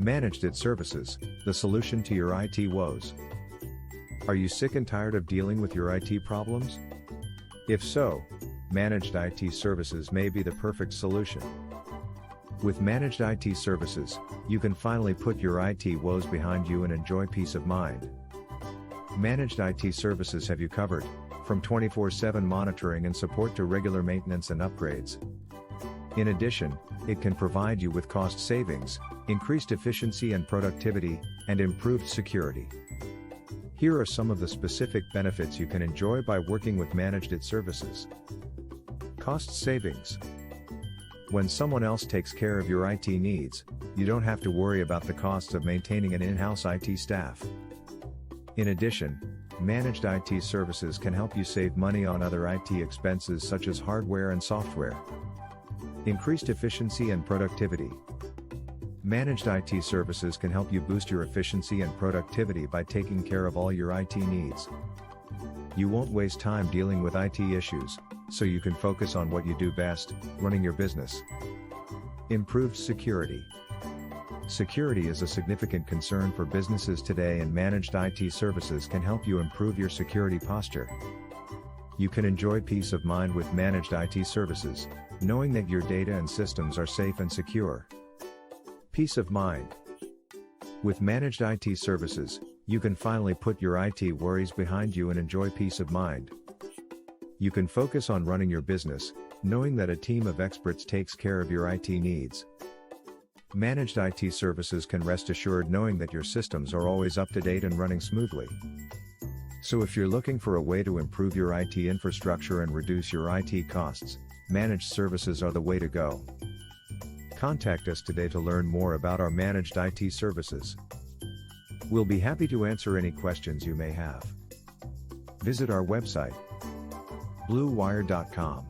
Managed IT Services, the solution to your IT woes. Are you sick and tired of dealing with your IT problems? If so, Managed IT Services may be the perfect solution. With Managed IT Services, you can finally put your IT woes behind you and enjoy peace of mind. Managed IT Services have you covered, from 24/7 monitoring and support to regular maintenance and upgrades. In addition, it can provide you with cost savings, increased efficiency and productivity, and improved security. Here are some of the specific benefits you can enjoy by working with Managed IT Services. Cost savings. When someone else takes care of your IT needs, you don't have to worry about the costs of maintaining an in-house IT staff. In addition, Managed IT Services can help you save money on other IT expenses such as hardware and software. Increased efficiency and productivity. Managed IT Services can help you boost your efficiency and productivity by taking care of all your IT needs. You won't waste time dealing with IT issues, so you can focus on what you do best, running your business. Improved security. Security is a significant concern for businesses today, and Managed IT Services can help you improve your security posture. You can enjoy peace of mind with Managed IT Services, knowing that your data and systems are safe and secure. Peace of mind. With Managed IT Services, you can finally put your IT worries behind you and enjoy peace of mind. You can focus on running your business, knowing that a team of experts takes care of your IT needs. Managed IT Services can rest assured knowing that your systems are always up to date and running smoothly. So if you're looking for a way to improve your IT infrastructure and reduce your IT costs, Managed Services are the way to go. Contact us today to learn more about our Managed IT Services. We'll be happy to answer any questions you may have. Visit our website, bleuwire.com.